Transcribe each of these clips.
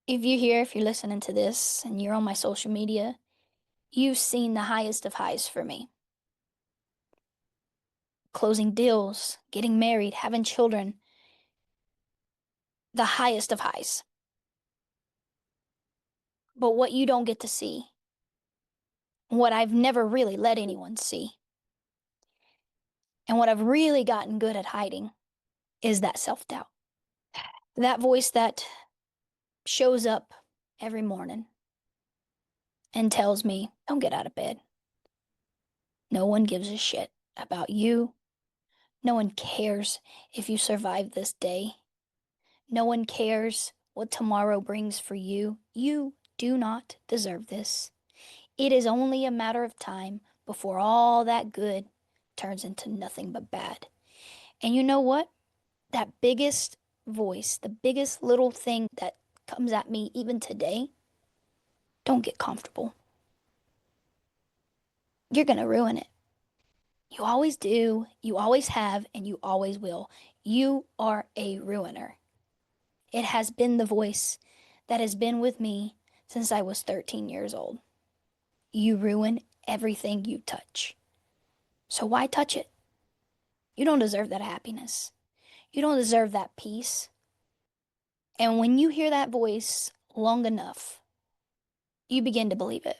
If you're here, if you're listening to this and you're on my social media, you've seen the highest of highs for me. Closing deals, getting married, having children, the highest of highs. But what you don't get to see, what I've never really let anyone see, and what I've really gotten good at hiding is that self doubt. That voice that shows up every morning and tells me, don't get out of bed. No one gives a shit about you. No one cares if you survive this day. No one cares what tomorrow brings for you. You do not deserve this. It is only a matter of time before all that good turns into nothing but bad. And you know what? That biggest voice, the biggest little thing that comes at me even today, don't get comfortable. You're going to ruin it. You always do, you always have, and you always will. You are a ruiner. It has been the voice that has been with me since I was 13 years old. You ruin everything you touch. So why touch it? You don't deserve that happiness. You don't deserve that peace. And when you hear that voice long enough, you begin to believe it.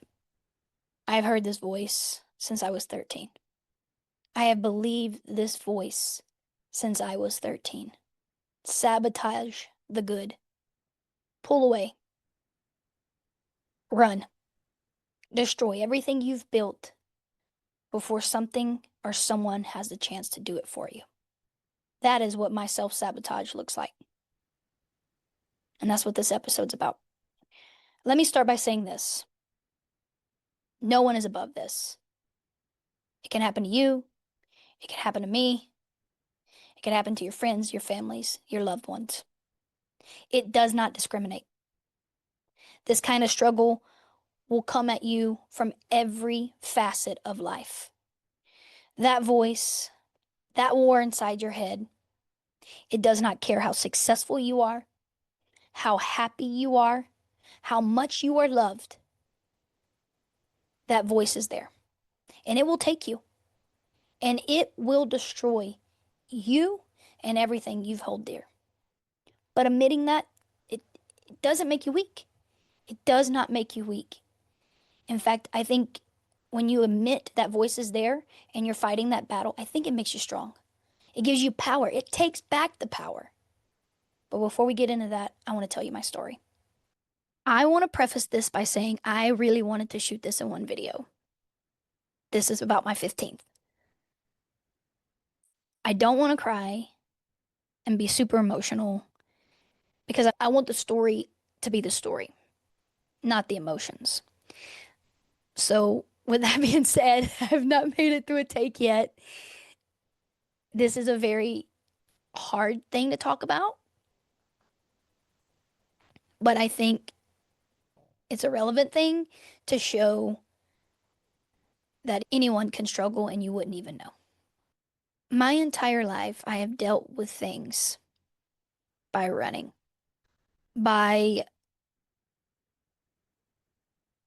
I've heard this voice since I was 13. I have believed this voice since I was 13. Sabotage the good. Pull away. Run. Destroy everything you've built before something or someone has the chance to do it for you. That is what my self sabotage looks like. And that's what this episode's about. Let me start by saying this: no one is above this. It can happen to you, it can happen to me, it can happen to your friends, your families, your loved ones. It does not discriminate. This kind of struggle will come at you from every facet of life. That voice, that war inside your head, it does not care how successful you are, how happy you are, how much you are loved. That voice is there. And it will take you. And it will destroy you and everything you've held dear. But admitting that, it doesn't make you weak. It does not make you weak. In fact, I think when you admit that voice is there and you're fighting that battle, I think it makes you strong. It gives you power. It takes back the power. But before we get into that, I want to tell you my story. I want to preface this by saying I really wanted to shoot this in one video. This is about my 15th. I don't want to cry and be super emotional because I want the story to be the story, not the emotions. So, with that being said, I've not made it through a take yet. This is a very hard thing to talk about, but I think it's a relevant thing to show that anyone can struggle and you wouldn't even know. My entire life, I have dealt with things by running, by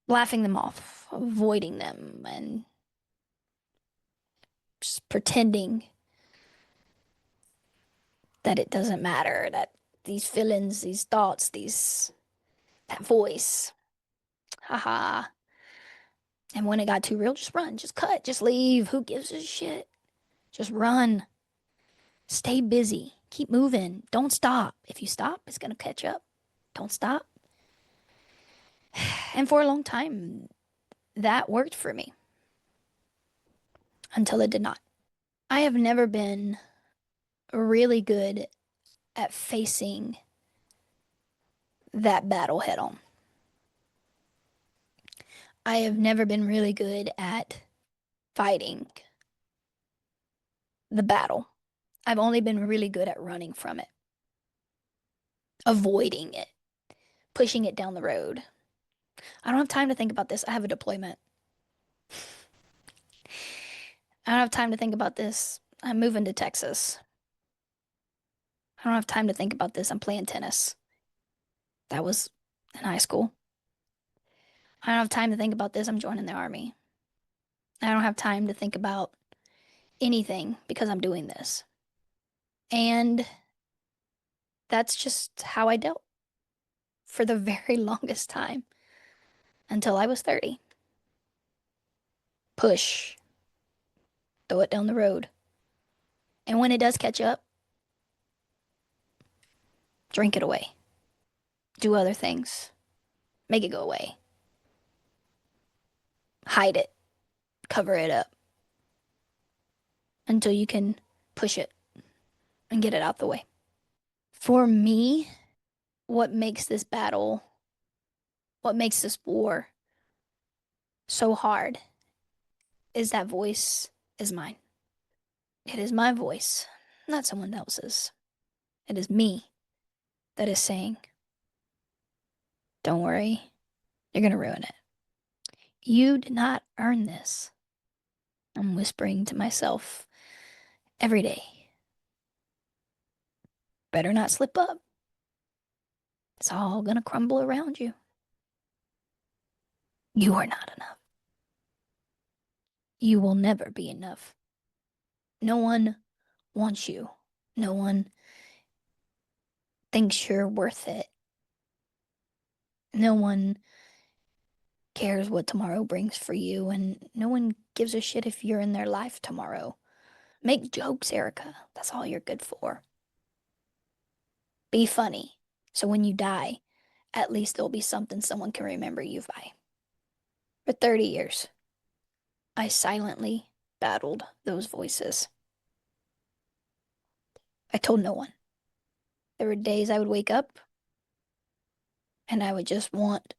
laughing them off, avoiding them, and just pretending that it doesn't matter, that these feelings, these thoughts, that voice, haha. And when it got too real, just run, just cut, just leave. Who gives a shit? Just run. Stay busy. Keep moving. Don't stop. If you stop, it's going to catch up. Don't stop. And for a long time, that worked for me until it did not. I have never been really good at facing that battle head on. I have never been really good at fighting the battle. I've only been really good at running from it, avoiding it, pushing it down the road. I don't have time to think about this. I have a deployment. I don't have time to think about this. I'm moving to Texas. I don't have time to think about this. I'm playing tennis. That was in high school. I don't have time to think about this. I'm joining the army. I don't have time to think about anything because I'm doing this. And that's just how I dealt for the very longest time until I was 30. Push, throw it down the road. And when it does catch up, drink it away. Do other things. Make it go away. Hide it. Cover it up until you can push it and get it out the way. For me, what makes this battle, what makes this war so hard is that voice is mine. It is my voice, not someone else's. It is me that is saying, don't worry, you're going to ruin it. You did not earn this. I'm whispering to myself every day. Better not slip up. It's all going to crumble around you. You are not enough. You will never be enough. No one wants you. No one thinks you're worth it. No one cares what tomorrow brings for you, and no one gives a shit if you're in their life tomorrow. Make jokes, Erica. That's all you're good for. Be funny. So when you die, at least there'll be something someone can remember you by. For 30 years, I silently battled those voices. I told no one. There were days I would wake up and I would just want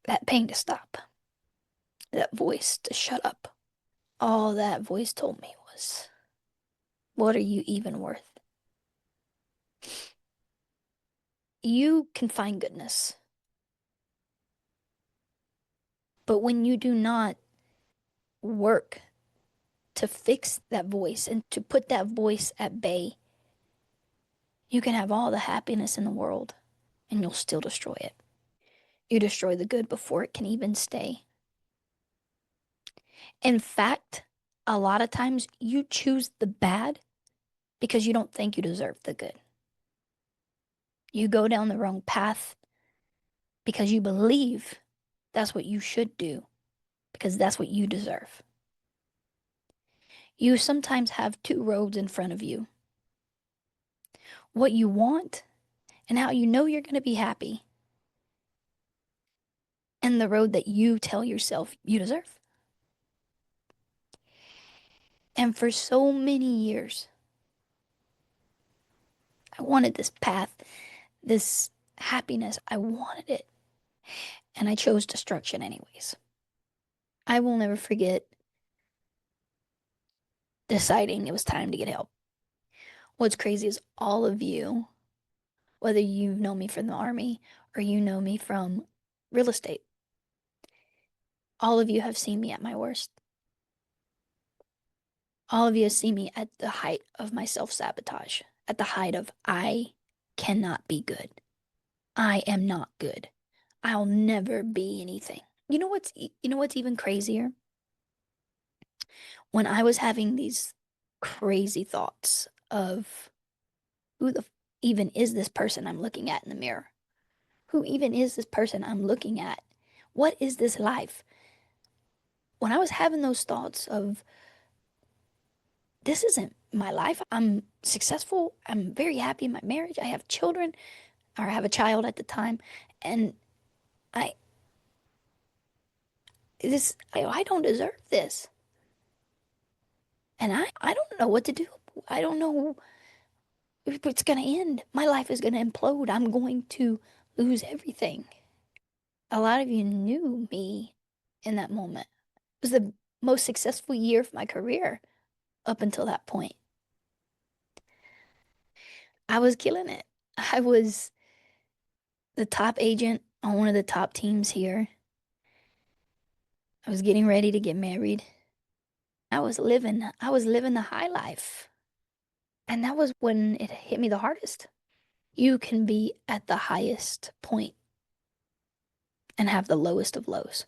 that pain to stop, that voice to shut up. All that voice told me was, what are you even worth? You can find goodness, but when you do not work to fix that voice and to put that voice at bay, you can have all the happiness in the world and you'll still destroy it. You destroy the good before it can even stay. In fact, a lot of times you choose the bad because you don't think you deserve the good. You go down the wrong path because you believe that's what you should do because that's what you deserve. You sometimes have two roads in front of you: what you want and how you know you're going to be happy, and the road that you tell yourself you deserve. And for so many years, I wanted this path, this happiness. I wanted it. And I chose destruction anyways. I will never forget deciding it was time to get help. What's crazy is all of you, whether you know me from the army or you know me from real estate, all of you have seen me at my worst. All of you have seen me at the height of my self-sabotage, at the height of I cannot be good. I am not good. I'll never be anything. You know what's even crazier? When I was having these crazy thoughts of who the even is this person I'm looking at in the mirror? Who even is this person I'm looking at? What is this life? When I was having those thoughts of this isn't my life, I'm successful, I'm very happy in my marriage, I have children, or I have a child at the time, and I I don't deserve this. And I don't know what to do. I don't know if it's going to end. My life is going to implode. I'm going to lose everything. A lot of you knew me in that moment. It was the most successful year of my career up until that point. I was killing it. I was the top agent on one of the top teams here. I was getting ready to get married. I was living the high life. And that was when it hit me the hardest. You can be at the highest point and have the lowest of lows.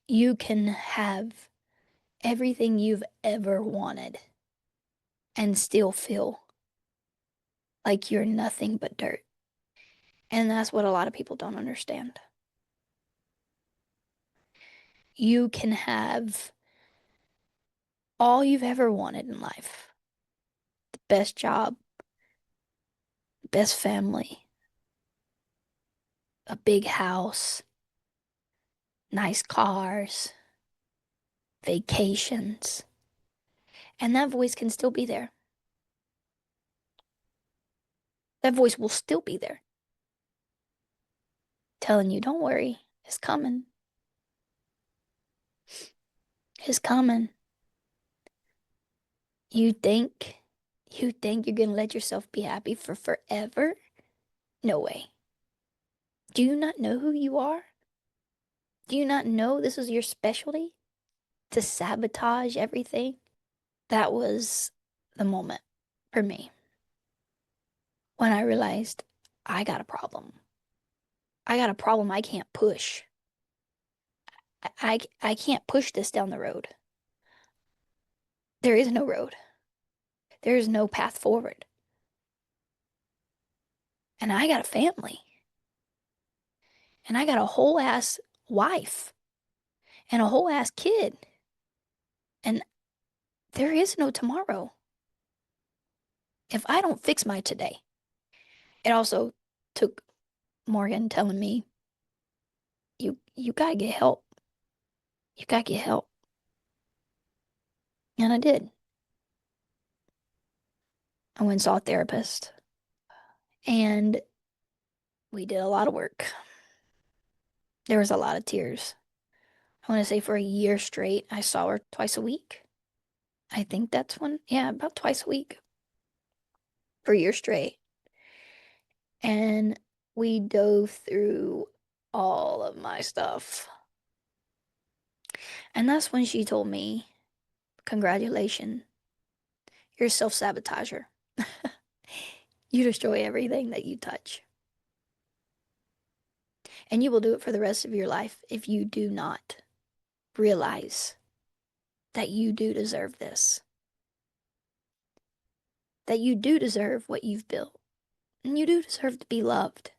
You can have everything you've ever wanted and still feel like you're nothing but dirt. And that's what a lot of people don't understand. You can have all you've ever wanted in life, the best job, the best family, a big house, nice cars, vacations, and that voice can still be there. That voice will still be there, telling you, don't worry, it's coming. It's coming. You think you think you're gonna let yourself be happy for forever? No way. Do you not know who you are? Do you not know this is your specialty? To sabotage everything? That was the moment for me when I realized I got a problem. I got a problem I can't push. I can't push this down the road. There is no road. There is no path forward. And I got a family. And I got a whole ass wife and a whole ass kid. And there is no tomorrow if I don't fix my today. It also took Morgan telling me, you gotta get help. You gotta get help. And I did. I went and saw a therapist and we did a lot of work. There was a lot of tears. I want to say for a year straight, I saw her twice a week. I think that's when, yeah, about twice a week for a year straight. And we dove through all of my stuff. And that's when she told me, congratulations, you're a self-sabotager. You destroy everything that you touch. And you will do it for the rest of your life if you do not realize that you do deserve this. That you do deserve what you've built. And you do deserve to be loved.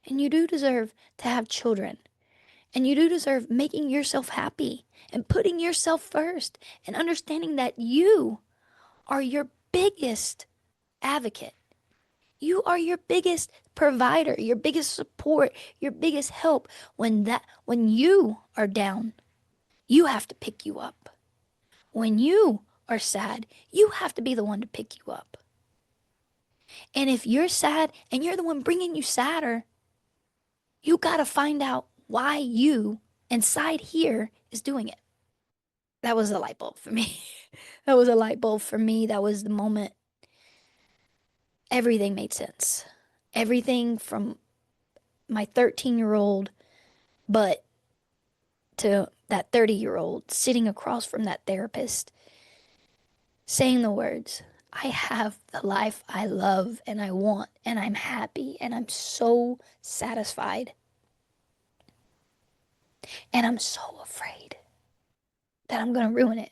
And you do deserve to have children. And you do deserve making yourself happy and putting yourself first and understanding that you are your biggest advocate. You are your biggest provider, your biggest support, your biggest help. When you are down, you have to pick you up. When you are sad, you have to be the one to pick you up. And if you're sad and you're the one bringing you sadder, you got to find out why you inside here is doing it. That was a light bulb for me. That was a light bulb for me. That was the moment everything made sense. Everything from my 13-year-old butt to that 30-year-old sitting across from that therapist saying the words, I have the life I love and I want, and I'm happy, and I'm so satisfied. And I'm so afraid that I'm going to ruin it,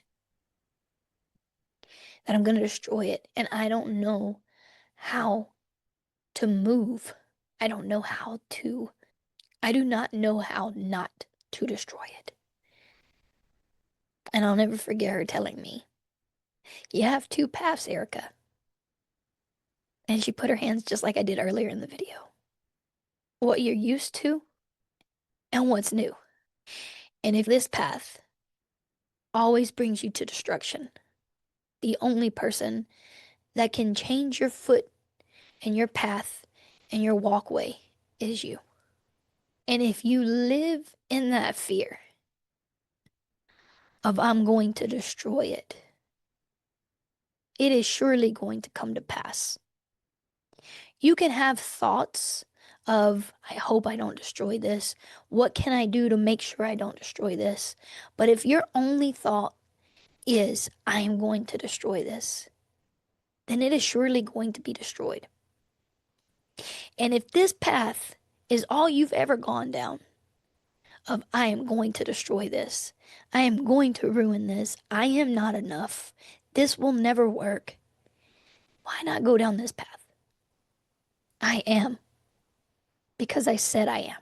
that I'm going to destroy it. And I don't know how to move. I don't know how to, I do not know how not to destroy it. And I'll never forget her telling me, you have two paths, Erica. And she put her hands just like I did earlier in the video. What you're used to and what's new. And if this path always brings you to destruction, the only person that can change your foot and your path and your walkway is you. And if you live in that fear of I'm going to destroy it, it is surely going to come to pass. You can have thoughts of, I hope I don't destroy this. What can I do to make sure I don't destroy this? But if your only thought is, I am going to destroy this, then it is surely going to be destroyed. And if this path is all you've ever gone down of I am going to destroy this. I am going to ruin this. I am not enough. This will never work. Why not go down this path? I am because I said I am.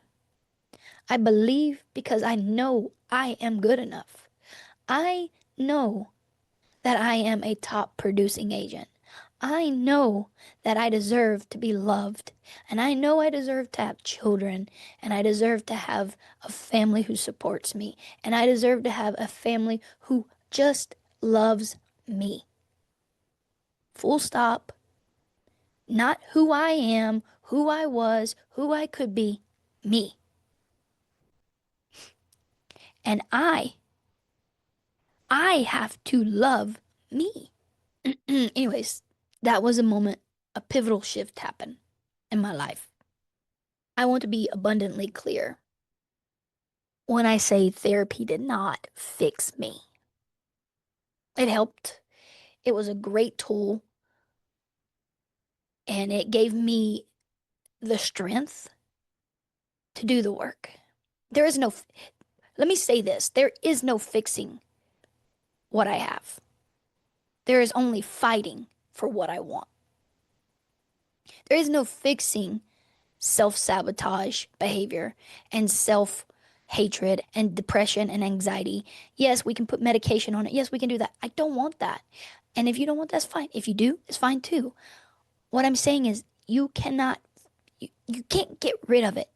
I believe because I know I am good enough. I know that I am a top producing agent. I know that I deserve to be loved, and I know I deserve to have children, and I deserve to have a family who supports me, and I deserve to have a family who just loves me. Full stop. Not who I am, who I was, who I could be, me. And I have to love me. Anyways, that was a moment, a pivotal shift happened in my life. I want to be abundantly clear when I say therapy did not fix me. It helped. It was a great tool and it gave me the strength to do the work. There is no, let me say this, there is no fixing what I have. There is only fighting for what I want. There is no fixing self sabotage behavior and self hatred and depression and anxiety. Yes, we can put medication on it. Yes, we can do that. I don't want that. And if you don't want that, that's fine. If you do, it's fine too. What I'm saying is you cannot, you can't get rid of it.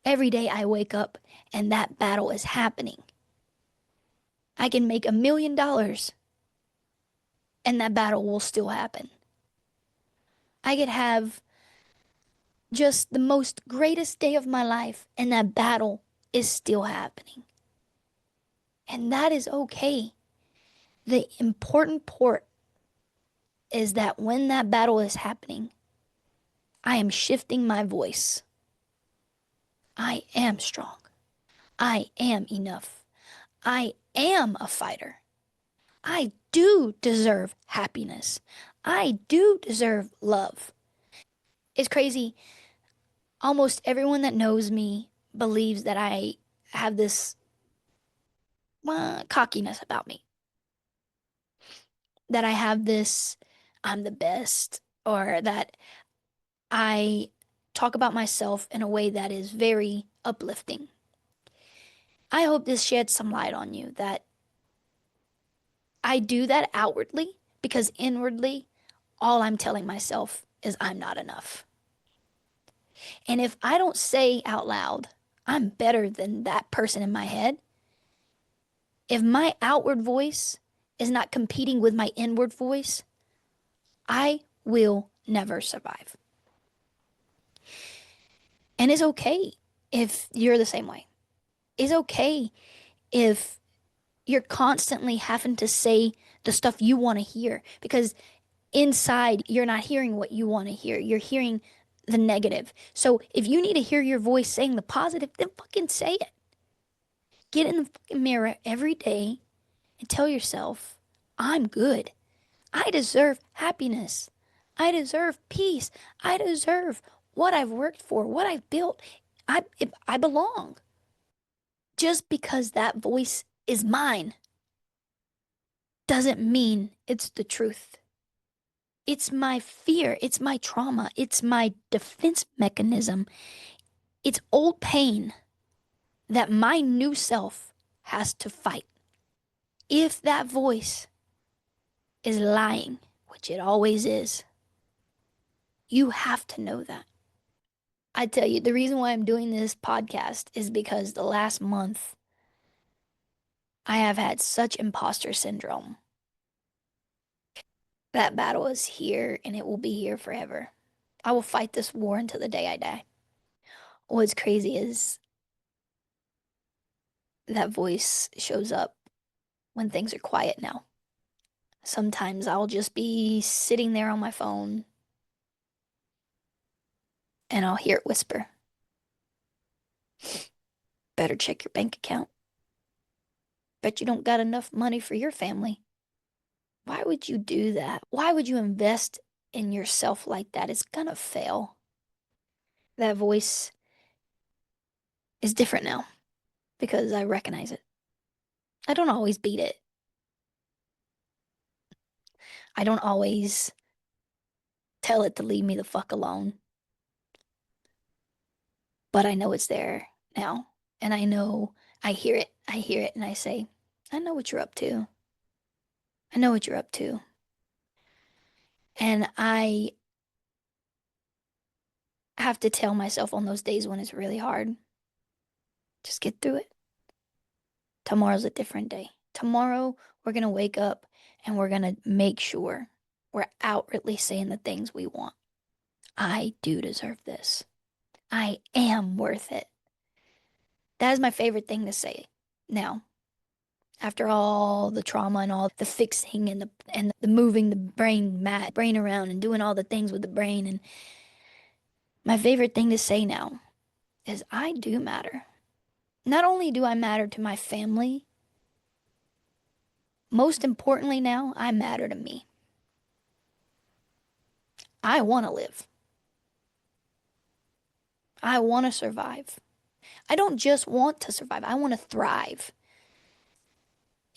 Every day I wake up and that battle is happening. I can make $1 million and that battle will still happen. I could have just the most greatest day of my life and that battle is still happening. And that is okay. The important part is that when that battle is happening, I am shifting my voice. I am strong. I am enough. I am a fighter. I do deserve happiness. I do deserve love. It's crazy. Almost everyone that knows me believes that I have this cockiness about me, that I have this, I'm the best, or that I talk about myself in a way that is very uplifting. I hope this sheds some light on you that I do that outwardly because inwardly, all I'm telling myself is I'm not enough. And if I don't say out loud, I'm better than that person in my head, if my outward voice is not competing with my inward voice, I will never survive. And it's okay if you're the same way. It's okay if you're constantly having to say the stuff you want to hear because inside you're not hearing what you want to hear. You're hearing the negative. So if you need to hear your voice saying the positive, then fucking say it. Get in the fucking mirror every day and tell yourself, I'm good. I deserve happiness. I deserve peace. I deserve what I've worked for, what I've built. I belong. Just because that voice is mine doesn't mean it's the truth. It's my fear. It's my trauma. It's my defense mechanism. It's old pain that my new self has to fight. If that voice is lying, which it always is, you have to know that. I tell you, the reason why I'm doing this podcast is because the last month I have had such imposter syndrome. That battle is here and it will be here forever. I will fight this war until the day I die. What's crazy is that voice shows up when things are quiet now. Sometimes I'll just be sitting there on my phone and I'll hear it whisper, better check your bank account. Bet you don't got enough money for your family. Why would you do that? Why would you invest in yourself like that? It's gonna fail. That voice is different now because I recognize it. I don't always beat it. I don't always tell it to leave me the fuck alone, but I know it's there now. And I know I hear it. I hear it and I say, I know what you're up to. I know what you're up to. And I have to tell myself on those days when it's really hard, just get through it. Tomorrow's a different day. Tomorrow, we're going to wake up and we're going to make sure we're outwardly saying the things we want. I do deserve this. I am worth it. That is my favorite thing to say now. After all the trauma and all the fixing and the moving the brain around and doing all the things with the brain, and my favorite thing to say now is I do matter. Not only do I matter to my family, most importantly now, I matter to me. I want to live. I want to survive. I don't just want to survive, I want to thrive.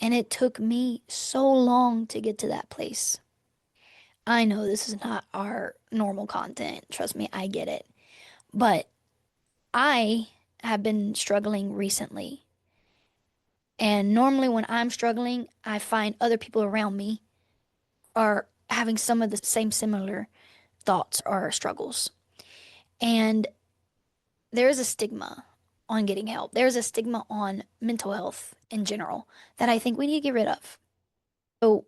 And it took me so long to get to that place. I know this is not our normal content. Trust me, I get it. But I have been struggling recently. And normally, when I'm struggling, I find other people around me are having some of the same similar thoughts or struggles. And there is a stigma on getting help. There's a stigma on mental health in general that I think we need to get rid of. So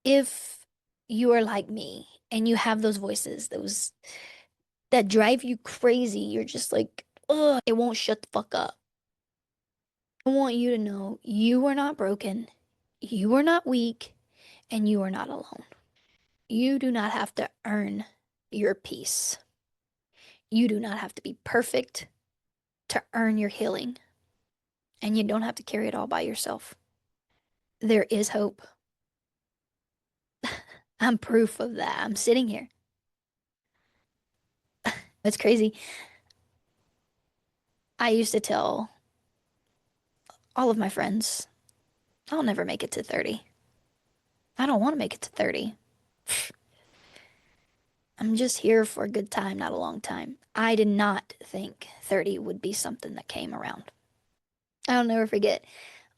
if you are like me and you have those voices, those that drive you crazy, you're just like, ugh, it won't shut the fuck up. I want you to know you are not broken, you are not weak, and you are not alone. You do not have to earn your peace. You do not have to be perfect to earn your healing, and you don't have to carry it all by yourself. There is hope. I'm proof of that. I'm sitting here. It's crazy. I used to tell all of my friends, I'll never make it to 30. I don't want to make it to 30. I'm just here for a good time, not a long time. I did not think 30 would be something that came around. I'll never forget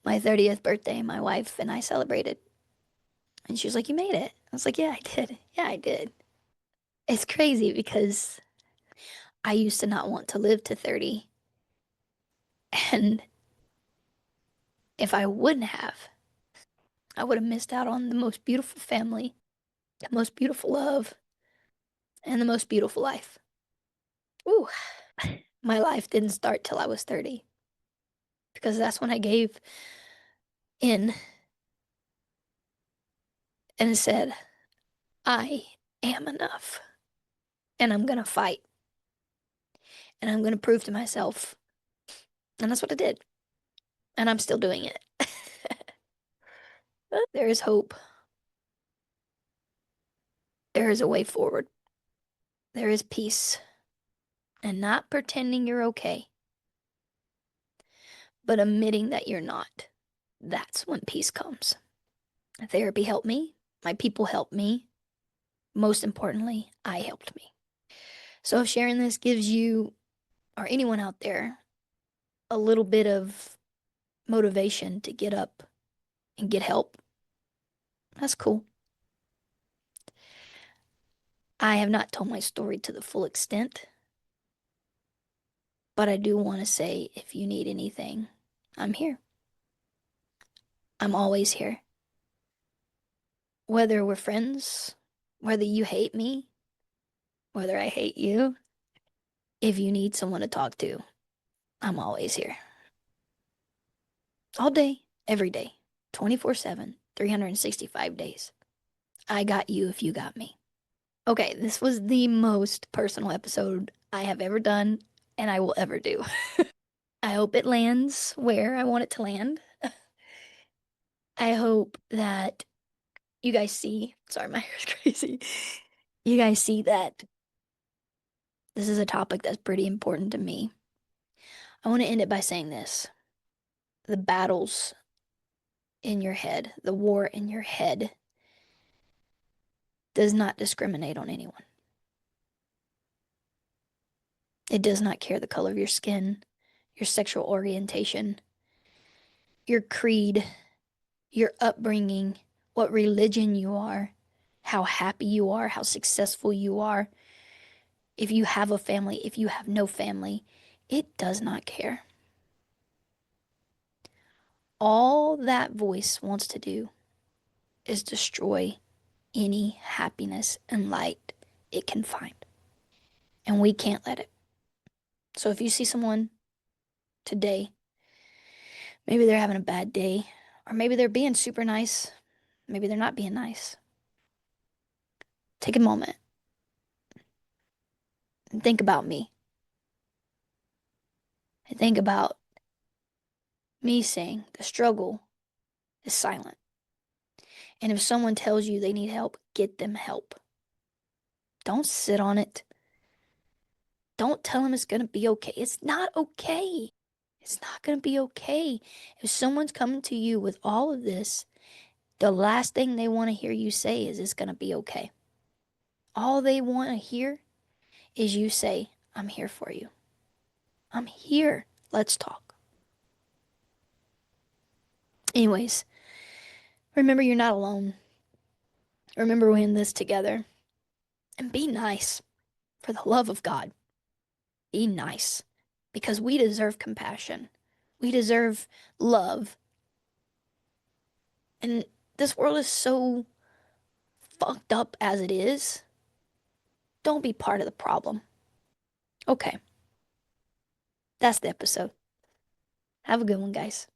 my 30th birthday. My wife and I celebrated. And she was like, You made it. I was like, Yeah, I did. Yeah, I did. It's crazy because I used to not want to live to 30. And if I wouldn't have, I would have missed out on the most beautiful family, the most beautiful love, and the most beautiful life. Ooh, my life didn't start till I was 30 because that's when I gave in and said, I am enough and I'm going to fight and I'm going to prove to myself. And that's what I did. And I'm still doing it. There is hope. There is a way forward. There is peace. And not pretending you're okay, but admitting that you're not. That's when peace comes. Therapy helped me. My people helped me. Most importantly, I helped me. So if sharing this gives you or anyone out there a little bit of motivation to get up and get help, that's cool. I have not told my story to the full extent, but I do want to say if you need anything, I'm here. I'm always here. Whether we're friends, whether you hate me, whether I hate you, if you need someone to talk to, I'm always here. All day, every day, 24/7, 365 days. I got you if you got me. Okay, this was the most personal episode I have ever done and I will ever do. I hope it lands where I want it to land. I hope that you guys see, sorry, my hair's crazy. You guys see that This is a topic that's pretty important to me. I want to end it by saying this. The battles in your head, the war in your head, does not discriminate on anyone. It does not care the color of your skin, your sexual orientation, your creed, your upbringing, what religion you are, how happy you are, how successful you are, if you have a family, if you have no family. It does not care. All that voice wants to do is destroy any happiness and light it can find. And we can't let it. So if you see someone today, maybe they're having a bad day, or maybe they're being super nice, maybe they're not being nice, take a moment and think about me. And think about me saying the struggle is silent. And if someone tells you they need help, get them help. Don't sit on it. Don't tell them it's going to be okay. It's not okay. It's not going to be okay. If someone's coming to you with all of this, the last thing they want to hear you say is it's going to be okay. All they want to hear is you say, I'm here for you. I'm here. Let's talk. Anyways, remember you're not alone. Remember we're in this together. And be nice. For the love of God, be nice. Because we deserve compassion. We deserve love. And this world is so fucked up as it is. Don't be part of the problem. Okay, that's the episode. Have a good one, guys.